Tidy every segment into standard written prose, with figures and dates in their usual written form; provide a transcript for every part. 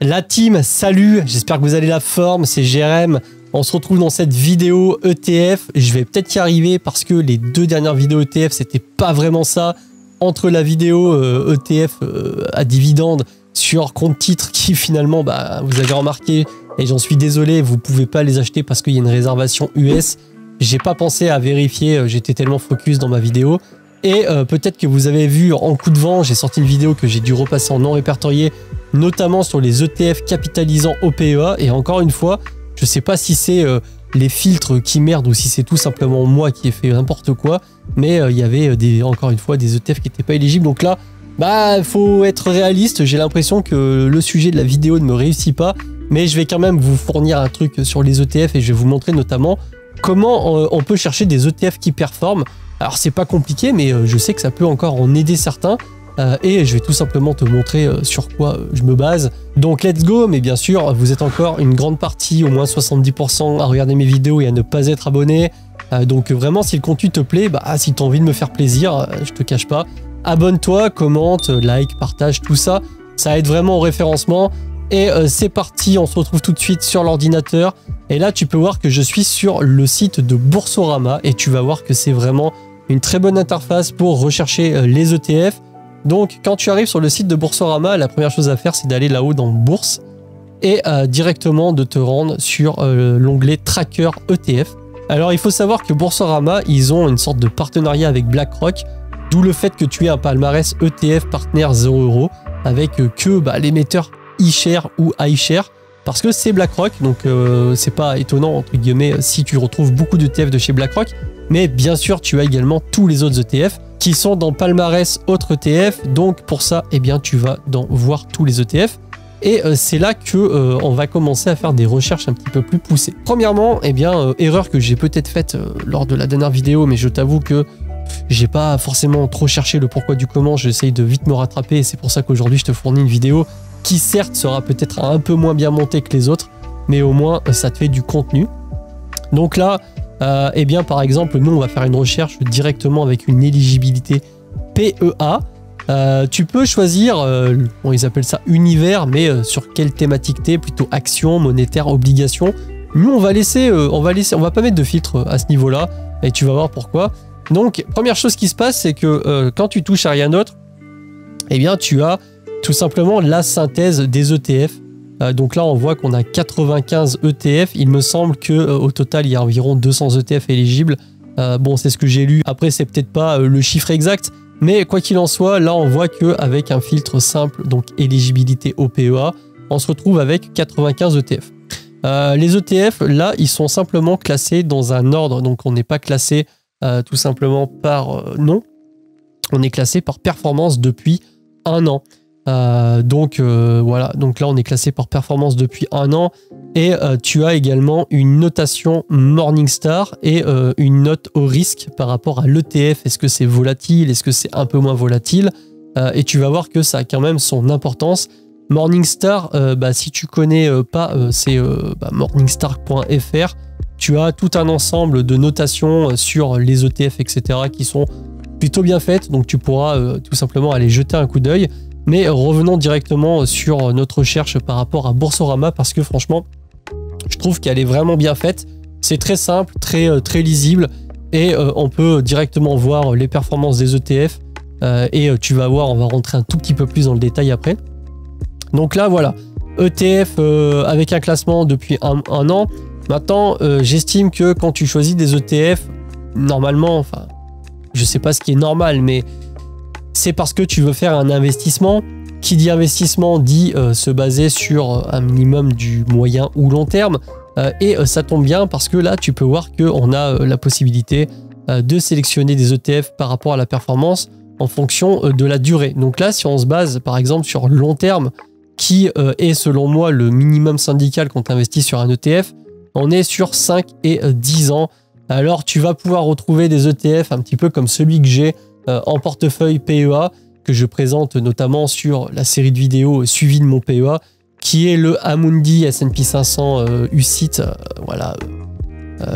La team, salut, j'espère que vous allez la forme, c'est Jérém. On se retrouve dans cette vidéo ETF. Je vais peut-être y arriver parce que les deux dernières vidéos ETF, c'était pas vraiment ça. Entre la vidéo ETF à dividendes sur compte titre qui finalement, vous avez remarqué, et j'en suis désolé, vous pouvez pas les acheter parce qu'il y a une réservation US. J'ai pas pensé à vérifier, j'étais tellement focus dans ma vidéo. Et peut-être que vous avez vu en coup de vent, j'ai sorti une vidéo que j'ai dû repasser en non répertorié, notamment sur les ETF capitalisant au PEA. Et encore une fois, je sais pas si c'est les filtres qui merdent ou si c'est tout simplement moi qui ai fait n'importe quoi. Mais il y avait encore une fois des ETF qui n'étaient pas éligibles. Donc là, faut être réaliste. J'ai l'impression que le sujet de la vidéo ne me réussit pas. Mais je vais quand même vous fournir un truc sur les ETF et je vais vous montrer notamment comment on peut chercher des ETF qui performent. Alors c'est pas compliqué, mais je sais que ça peut encore en aider certains. Et je vais tout simplement te montrer sur quoi je me base. Donc let's go, mais bien sûr, vous êtes encore une grande partie, au moins 70% à regarder mes vidéos et à ne pas être abonné. Donc vraiment, si le contenu te plaît, si tu as envie de me faire plaisir, je te cache pas, abonne-toi, commente, like, partage, tout ça. Ça aide vraiment au référencement. Et c'est parti, on se retrouve tout de suite sur l'ordinateur. Et là, tu peux voir que je suis sur le site de Boursorama et tu vas voir que c'est vraiment une très bonne interface pour rechercher les ETF. Donc, quand tu arrives sur le site de Boursorama, la première chose à faire, c'est d'aller là-haut dans Bourse et directement de te rendre sur l'onglet Tracker ETF. Alors, il faut savoir que Boursorama, ils ont une sorte de partenariat avec BlackRock, d'où le fait que tu aies un palmarès ETF partenaire 0 € avec que l'émetteur iShare ou iShare, parce que c'est BlackRock, donc c'est pas étonnant entre guillemets si tu retrouves beaucoup d'ETF de chez BlackRock, mais bien sûr tu as également tous les autres ETF qui sont dans palmarès autres ETF, donc pour ça tu vas dans voir tous les ETF et c'est là que on va commencer à faire des recherches un petit peu plus poussées. Premièrement, erreur que j'ai peut-être faite lors de la dernière vidéo, mais je t'avoue que j'ai pas forcément trop cherché le pourquoi du comment, j'essaye de vite me rattraper et c'est pour ça qu'aujourd'hui je te fournis une vidéo qui certes sera peut-être un peu moins bien montée que les autres, mais au moins ça te fait du contenu. Donc là, par exemple, nous on va faire une recherche directement avec une éligibilité PEA. Tu peux choisir, ils appellent ça univers, mais sur quelle thématique t'es, plutôt action, monétaire, obligation. Nous on va pas mettre de filtre à ce niveau-là, et tu vas voir pourquoi. Donc première chose qui se passe, c'est que quand tu touches à rien d'autre, tu as tout simplement la synthèse des ETF. Donc là, on voit qu'on a 95 ETF. Il me semble qu'au total, il y a environ 200 ETF éligibles. C'est ce que j'ai lu. Après, c'est peut-être pas le chiffre exact. Mais quoi qu'il en soit, là, on voit qu'avec un filtre simple, donc éligibilité au PEA, on se retrouve avec 95 ETF. Les ETF, là, ils sont simplement classés dans un ordre. Donc, on n'est pas classé tout simplement par nom. On est classé par performance depuis un an. Donc là on est classé par performance depuis un an et tu as également une notation Morningstar et une note au risque par rapport à l'ETF. Est-ce que c'est volatile, est-ce que c'est un peu moins volatile, et tu vas voir que ça a quand même son importance. Morningstar, si tu connais pas, c'est morningstar.fr. Tu as tout un ensemble de notations sur les ETF, etc. qui sont plutôt bien faites, donc tu pourras tout simplement aller jeter un coup d'œil. Mais revenons directement sur notre recherche par rapport à Boursorama parce que franchement, je trouve qu'elle est vraiment bien faite. C'est très simple, très lisible et on peut directement voir les performances des ETF et tu vas voir, on va rentrer un tout petit peu plus dans le détail après. Donc là, voilà, ETF avec un classement depuis un an. Maintenant, j'estime que quand tu choisis des ETF, normalement, je sais pas ce qui est normal, mais c'est parce que tu veux faire un investissement. Qui dit investissement dit se baser sur un minimum du moyen ou long terme. Et ça tombe bien parce que là, tu peux voir qu'on a la possibilité de sélectionner des ETF par rapport à la performance en fonction de la durée. Donc là, si on se base par exemple sur long terme, qui est selon moi le minimum syndical quand tu investis sur un ETF, on est sur 5 et 10 ans. Alors tu vas pouvoir retrouver des ETF un petit peu comme celui que j'ai en portefeuille PEA, que je présente notamment sur la série de vidéos suivie de mon PEA, qui est le Amundi S&P 500 UCITS,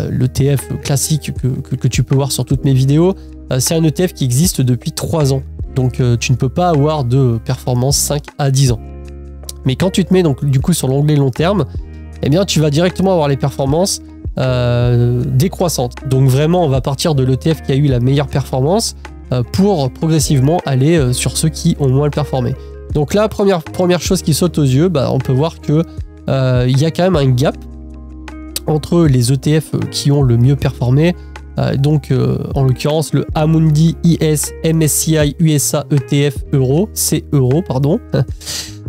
l'ETF classique que tu peux voir sur toutes mes vidéos. C'est un ETF qui existe depuis 3 ans, donc tu ne peux pas avoir de performance 5 à 10 ans. Mais quand tu te mets donc du coup sur l'onglet long terme, eh bien tu vas directement avoir les performances décroissantes. Donc vraiment on va partir de l'ETF qui a eu la meilleure performance pour progressivement aller sur ceux qui ont moins performé. Donc là, première chose qui saute aux yeux, on peut voir que il y a quand même un gap entre les ETF qui ont le mieux performé. En l'occurrence le Amundi IS MSCI USA ETF Euro, c'est Euro pardon,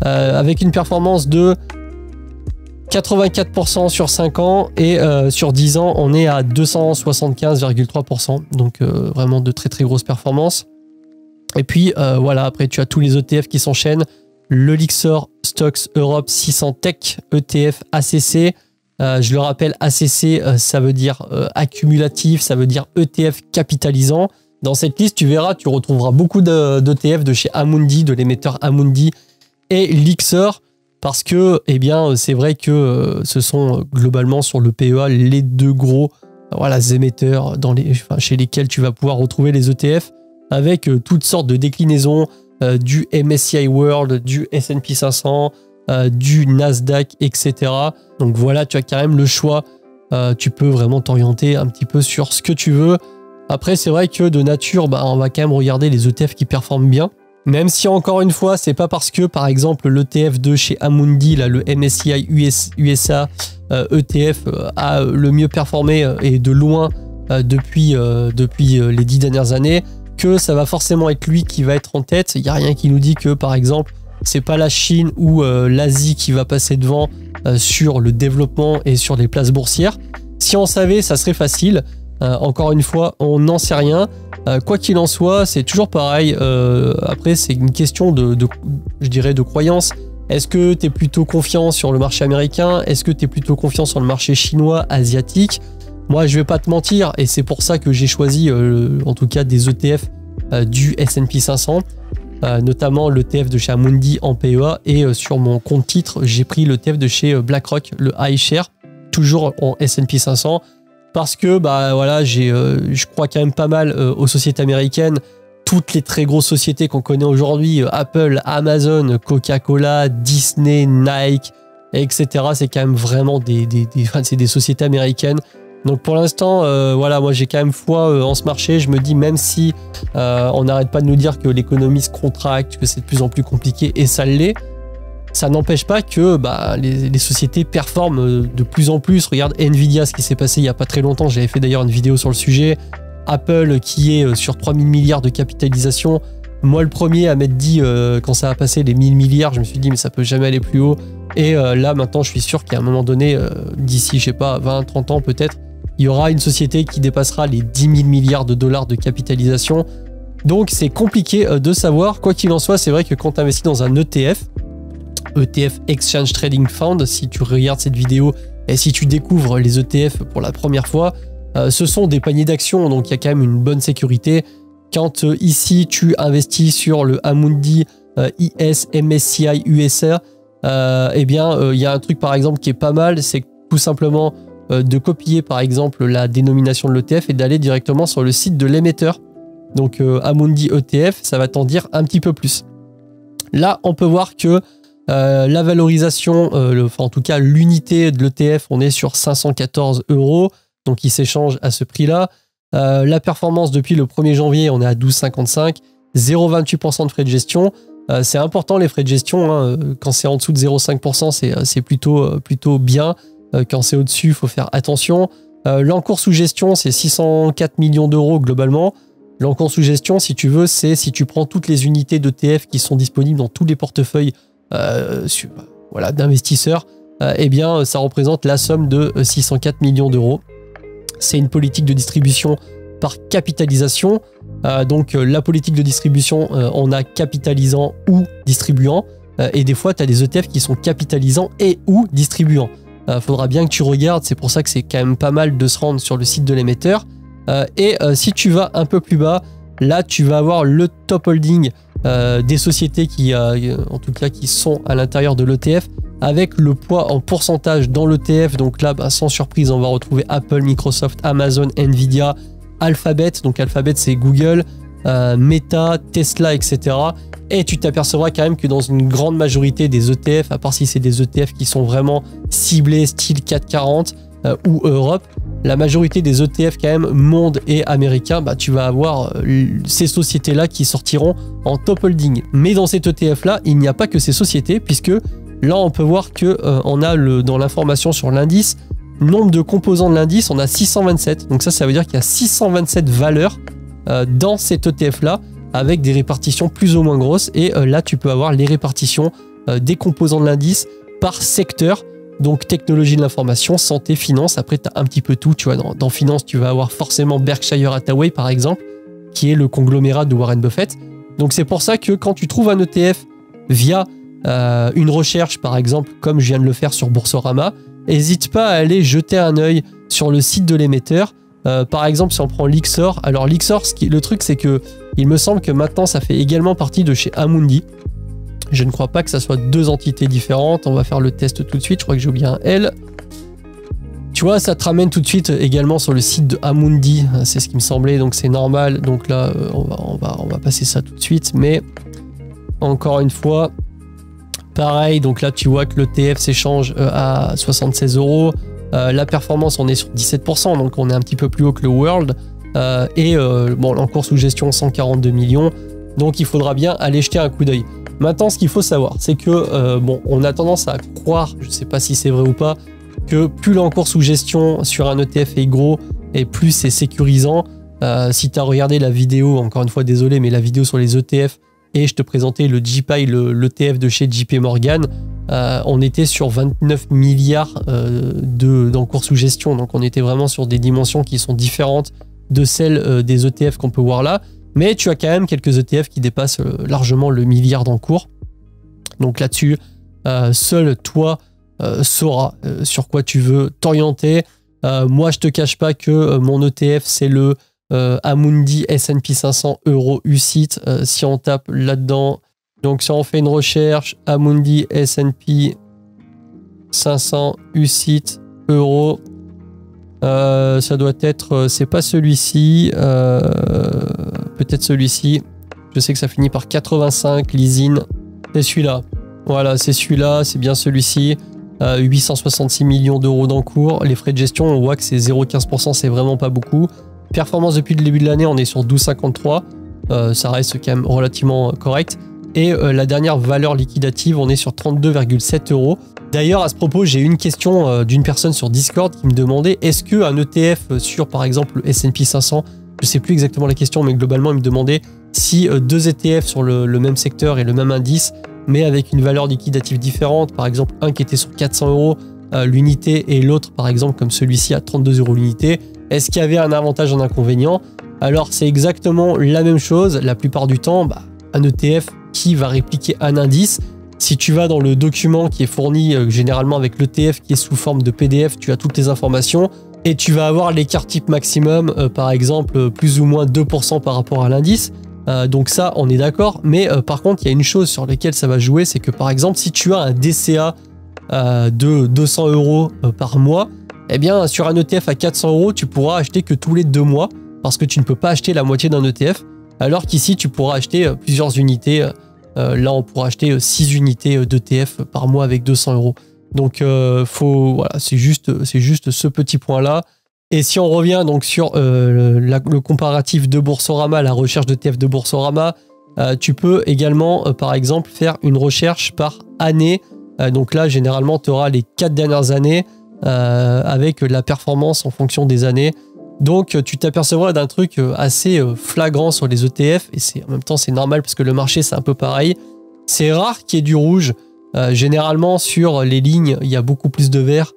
avec une performance de 84% sur 5 ans et sur 10 ans on est à 275,3%, donc vraiment de très grosses performances. Et puis voilà, après tu as tous les ETF qui s'enchaînent, le Lyxor Stocks Europe 600 Tech ETF ACC. Je le rappelle, ACC, ça veut dire accumulatif, ça veut dire ETF capitalisant. Dans cette liste, tu verras, tu retrouveras beaucoup d'ETF de chez Amundi, de l'émetteur Amundi et Lyxor, parce que, eh bien, c'est vrai que ce sont globalement sur le PEA les deux gros émetteurs chez lesquels tu vas pouvoir retrouver les ETF avec toutes sortes de déclinaisons du MSCI World, du S&P 500, du Nasdaq, etc. Donc voilà, tu as quand même le choix. Tu peux vraiment t'orienter un petit peu sur ce que tu veux. Après, c'est vrai que de nature, on va quand même regarder les ETF qui performent bien. Même si encore une fois, c'est pas parce que par exemple l'ETF de chez Amundi, là, le MSCI USA ETF a le mieux performé et de loin depuis les 10 dernières années, que ça va forcément être lui qui va être en tête. Il n'y a rien qui nous dit que par exemple c'est pas la Chine ou l'Asie qui va passer devant sur le développement et sur les places boursières. Si on savait, ça serait facile. Encore une fois, on n'en sait rien. Quoi qu'il en soit, c'est toujours pareil. Après, c'est une question je dirais, de croyance. Est-ce que tu es plutôt confiant sur le marché américain? Est-ce que tu es plutôt confiant sur le marché chinois, asiatique? Moi, je vais pas te mentir, et c'est pour ça que j'ai choisi, en tout cas, des ETF du S&P 500. Notamment l'ETF de chez Amundi en PEA, et sur mon compte titre j'ai pris l'ETF de chez BlackRock, le iShare, toujours en S&P 500, parce que je crois quand même pas mal aux sociétés américaines. Toutes les très grosses sociétés qu'on connaît aujourd'hui, Apple, Amazon, Coca-Cola, Disney, Nike, etc., c'est quand même vraiment c'est des sociétés américaines. Donc pour l'instant, moi j'ai quand même foi en ce marché. Je me dis, même si on n'arrête pas de nous dire que l'économie se contracte, que c'est de plus en plus compliqué, et ça l'est, ça n'empêche pas que les sociétés performent de plus en plus. Regarde Nvidia, ce qui s'est passé il n'y a pas très longtemps. J'avais fait d'ailleurs une vidéo sur le sujet. Apple qui est sur 3000 milliards de capitalisation. Moi le premier à m'être dit, quand ça a passé les 1000 milliards, je me suis dit mais ça peut jamais aller plus haut. Et là maintenant je suis sûr qu'à un moment donné, d'ici je sais pas 20-30 ans peut-être, il y aura une société qui dépassera les 10 000 milliards de dollars de capitalisation. Donc c'est compliqué de savoir. Quoi qu'il en soit, c'est vrai que quand tu investis dans un ETF Exchange Trading Fund, si tu regardes cette vidéo et si tu découvres les ETF pour la première fois, ce sont des paniers d'actions, donc il y a quand même une bonne sécurité. Quand ici tu investis sur le Amundi IS MSCI USA, il y a un truc par exemple qui est pas mal, c'est tout simplement de copier par exemple la dénomination de l'ETF et d'aller directement sur le site de l'émetteur. Donc Amundi ETF, ça va t'en dire un petit peu plus. Là, on peut voir que la valorisation, en tout cas l'unité de l'ETF, on est sur 514 €, donc il s'échange à ce prix-là. La performance depuis le 1er janvier, on est à 12,55, 0,28% de frais de gestion. C'est important les frais de gestion, hein. Quand c'est en dessous de 0,5%, c'est plutôt bien. Quand c'est au-dessus, il faut faire attention. L'encours sous gestion, c'est 604 millions d'euros globalement. L'encours sous gestion, si tu veux, c'est si tu prends toutes les unités d'ETF qui sont disponibles dans tous les portefeuilles d'investisseurs, ça représente la somme de 604 millions d'euros. C'est une politique de distribution par capitalisation. La politique de distribution, on a capitalisant ou distribuant. Et des fois, tu as des ETF qui sont capitalisants et ou distribuants. Faudra bien que tu regardes, c'est pour ça que c'est quand même pas mal de se rendre sur le site de l'émetteur. Si tu vas un peu plus bas, là tu vas avoir le top holding des sociétés qui sont à l'intérieur de l'ETF, avec le poids en pourcentage dans l'ETF. Donc là, sans surprise, on va retrouver Apple, Microsoft, Amazon, Nvidia, Alphabet. Donc Alphabet, c'est Google, Meta, Tesla, etc. Et tu t'apercevras quand même que dans une grande majorité des ETF, à part si c'est des ETF qui sont vraiment ciblés style 440 ou Europe, la majorité des ETF quand même monde et américain, bah, tu vas avoir ces sociétés-là qui sortiront en top holding. Mais dans cet ETF-là, il n'y a pas que ces sociétés, puisque là, on peut voir que on a dans l'information sur l'indice, nombre de composants de l'indice, on a 627. Donc ça veut dire qu'il y a 627 valeurs dans cet ETF-là, avec des répartitions plus ou moins grosses. Et là, tu peux avoir les répartitions des composants de l'indice par secteur. Donc technologie de l'information, santé, finance. Après, tu as un petit peu tout. Tu vois, dans finance, tu vas avoir forcément Berkshire Hathaway, par exemple, qui est le conglomérat de Warren Buffett. Donc c'est pour ça que quand tu trouves un ETF via une recherche, par exemple, comme je viens de le faire sur Boursorama, n'hésite pas à aller jeter un œil sur le site de l'émetteur. Par exemple, si on prend Lyxor, alors Lyxor, le truc c'est que il me semble que maintenant ça fait également partie de chez Amundi. Je ne crois pas que ça soit deux entités différentes. On va faire le test tout de suite. Je crois que j'ai oublié un L. Tu vois, ça te ramène tout de suite également sur le site de Amundi. C'est ce qui me semblait, donc c'est normal. Donc là, on va passer ça tout de suite. Mais encore une fois, pareil. Donc là, tu vois que l'ETF s'échange à 76 €. La performance, on est sur 17%. Donc on est un petit peu plus haut que le World. Bon, l'encours sous gestion 142 millions. Donc il faudra bien aller jeter un coup d'œil. Maintenant, ce qu'il faut savoir, c'est que bon, on a tendance à croire, je ne sais pas si c'est vrai ou pas, que plus l'encours sous gestion sur un ETF est gros et plus c'est sécurisant. Si tu as regardé la vidéo, encore une fois désolé, mais la vidéo sur les ETF et je te présentais le JPY, l'ETF de chez JP Morgan, on était sur 29 milliards d'encours sous gestion. Donc on était vraiment sur des dimensions qui sont différentes de celles des ETF qu'on peut voir là. Mais tu as quand même quelques ETF qui dépassent largement le milliard d'encours. Donc là-dessus, seul toi sauras sur quoi tu veux t'orienter. Moi, je te cache pas que mon ETF, c'est le Amundi S&P 500 Euro UCITS. Si on tape là-dedans, donc si on fait une recherche, Amundi S&P 500 UCITS Euro, ça doit être, c'est pas celui-ci, peut-être celui-ci. Je sais que ça finit par 85, l'ISIN. C'est celui-là. Voilà, c'est celui-là, c'est bien celui-ci. 866 millions d'euros d'encours. Les frais de gestion, on voit que c'est 0,15%, c'est vraiment pas beaucoup. Performance depuis le début de l'année, on est sur 12,53. Ça reste quand même relativement correct. Et la dernière valeur liquidative, on est sur 32,7 €. D'ailleurs, à ce propos, j'ai eu une question d'une personne sur Discord qui me demandait est-ce qu'un ETF sur, par exemple, le S&P 500, je ne sais plus exactement la question, mais globalement, il me demandait si deux ETF sur le même secteur et le même indice, mais avec une valeur liquidative différente, par exemple, un qui était sur 400 € l'unité et l'autre, par exemple, comme celui-ci, à 32 € l'unité, est-ce qu'il y avait un avantage ou un inconvénient? Alors, c'est exactement la même chose. La plupart du temps, un ETF qui va répliquer un indice. Si tu vas dans le document qui est fourni généralement avec l'ETF qui est sous forme de PDF, tu as toutes les informations et tu vas avoir l'écart type maximum, par exemple, plus ou moins 2% par rapport à l'indice. Donc ça, on est d'accord. Mais par contre, il y a une chose sur laquelle ça va jouer, c'est que par exemple, si tu as un DCA de 200 € par mois, eh bien, sur un ETF à 400 €, tu pourras acheter que tous les 2 mois parce que tu ne peux pas acheter la moitié d'un ETF. Alors qu'ici, tu pourras acheter plusieurs unités. Là, on pourra acheter 6 unités d'ETF par mois avec 200 €. Donc, voilà, c'est juste ce petit point-là. Et si on revient donc sur le comparatif de Boursorama, la recherche d'ETF de Boursorama, tu peux également, par exemple, faire une recherche par année. Donc là, généralement, tu auras les 4 dernières années avec la performance en fonction des années. Donc, tu t'apercevras d'un truc assez flagrant sur les ETF et en même temps, c'est normal parce que le marché, c'est un peu pareil. C'est rare qu'il y ait du rouge. Généralement, sur les lignes, il y a beaucoup plus de vert.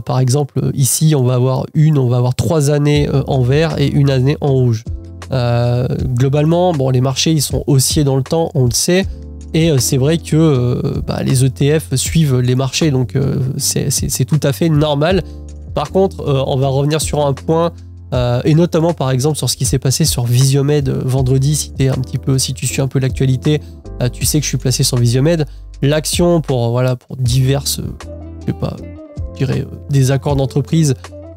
Par exemple, ici, on va avoir 3 années en vert et 1 année en rouge. Globalement, bon, les marchés, ils sont haussiers dans le temps, on le sait. Et c'est vrai que les ETF suivent les marchés, donc c'est tout à fait normal. Par contre, on va revenir sur un point. Et notamment par exemple sur ce qui s'est passé sur Visiomed vendredi. Si tu suis un peu l'actualité, tu sais que je suis placé sur Visiomed. L'action pour diverses, désaccords d'entreprise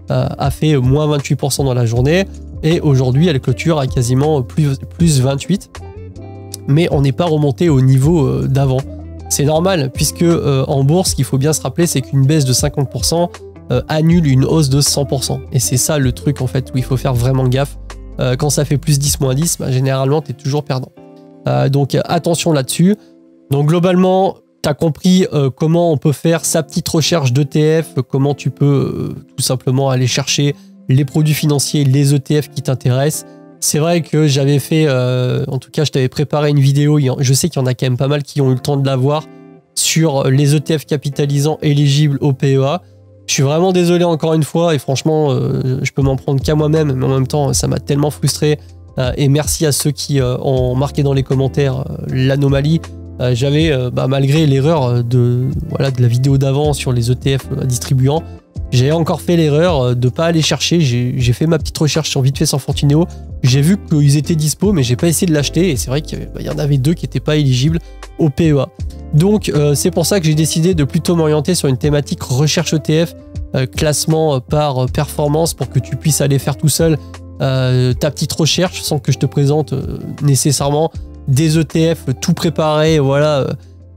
a fait moins 28% dans la journée. et aujourd'hui elle clôture à quasiment plus 28, mais on n'est pas remonté au niveau d'avant. C'est normal, puisque en bourse, ce qu'il faut bien se rappeler, c'est qu'une baisse de 50% annule une hausse de 100%. Et c'est ça le truc en fait où il faut faire vraiment gaffe. Quand ça fait plus 10, moins 10, bah, généralement tu es toujours perdant. Donc attention là-dessus. Donc globalement, tu as compris comment on peut faire sa petite recherche d'ETF, comment tu peux tout simplement aller chercher les produits financiers, les ETF qui t'intéressent. C'est vrai que j'avais fait, en tout cas je t'avais préparé une vidéo, je sais qu'il y en a quand même pas mal qui ont eu le temps de la voir, sur les ETF capitalisants éligibles au PEA. Je suis vraiment désolé encore une fois et franchement je peux m'en prendre qu'à moi-même, mais en même temps ça m'a tellement frustré et merci à ceux qui ont marqué dans les commentaires l'anomalie. J'avais, malgré l'erreur de la vidéo d'avant sur les ETF distribuants, j'ai encore fait l'erreur de ne pas aller chercher. J'ai fait ma petite recherche sur Vite fait sans Fortunéo. J'ai vu qu'ils étaient dispo, mais j'ai pas essayé de l'acheter. Et c'est vrai qu'il y en avait 2 qui n'étaient pas éligibles au PEA. Donc c'est pour ça que j'ai décidé de plutôt m'orienter sur une thématique recherche ETF, classement par performance, pour que tu puisses aller faire tout seul ta petite recherche sans que je te présente nécessairement des ETF tout préparés, voilà,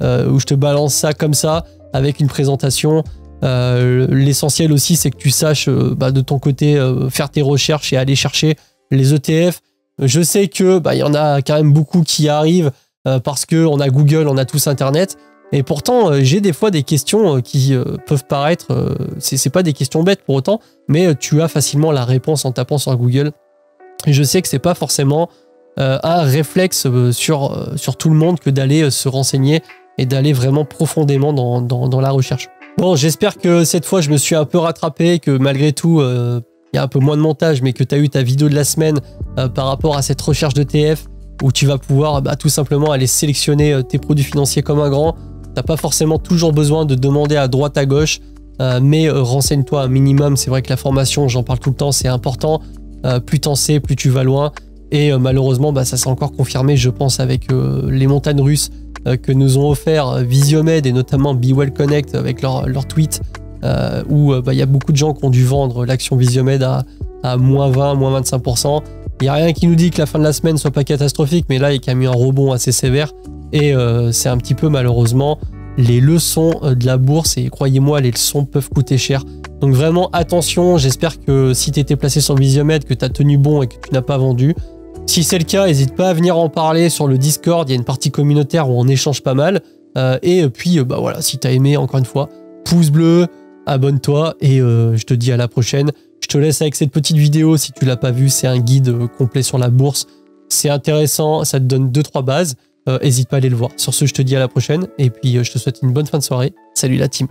où je te balance ça comme ça avec une présentation. L'essentiel aussi, c'est que tu saches de ton côté faire tes recherches et aller chercher les ETF. Je sais que il y en a quand même beaucoup qui arrivent parce qu'on a Google, on a tous Internet. Et pourtant, j'ai des fois des questions qui peuvent paraître, c'est pas des questions bêtes pour autant, mais tu as facilement la réponse en tapant sur Google. Et je sais que c'est pas forcément un réflexe sur tout le monde que d'aller se renseigner et d'aller vraiment profondément dans la recherche. Bon, j'espère que cette fois je me suis un peu rattrapé, que malgré tout il y a un peu moins de montage, mais que tu as eu ta vidéo de la semaine par rapport à cette recherche d'ETF où tu vas pouvoir tout simplement aller sélectionner tes produits financiers comme un grand. T'as pas forcément toujours besoin de demander à droite à gauche, mais renseigne-toi un minimum. C'est vrai que la formation, j'en parle tout le temps, c'est important. Plus t'en sais, plus tu vas loin. Et malheureusement, ça s'est encore confirmé, je pense, avec les montagnes russes que nous ont offert Visiomed et notamment Be Well Connect avec leur tweet, où il y a beaucoup de gens qui ont dû vendre l'action Visiomed à moins 20, moins 25%. Il n'y a rien qui nous dit que la fin de la semaine soit pas catastrophique, mais là, il y a quand même eu un rebond assez sévère. Et c'est un petit peu malheureusement les leçons de la bourse, et croyez-moi, les leçons peuvent coûter cher. Donc vraiment attention, j'espère que si tu étais placé sur Visiomed, que tu as tenu bon et que tu n'as pas vendu. Si c'est le cas, n'hésite pas à venir en parler sur le Discord, il y a une partie communautaire où on échange pas mal. Et puis voilà, si tu as aimé, encore une fois, pouce bleu, abonne-toi et je te dis à la prochaine. Je te laisse avec cette petite vidéo, si tu l'as pas vue, c'est un guide complet sur la bourse. C'est intéressant, ça te donne 2-3 bases. N'hésite pas à aller le voir. Sur ce, je te dis à la prochaine et puis je te souhaite une bonne fin de soirée. Salut la team.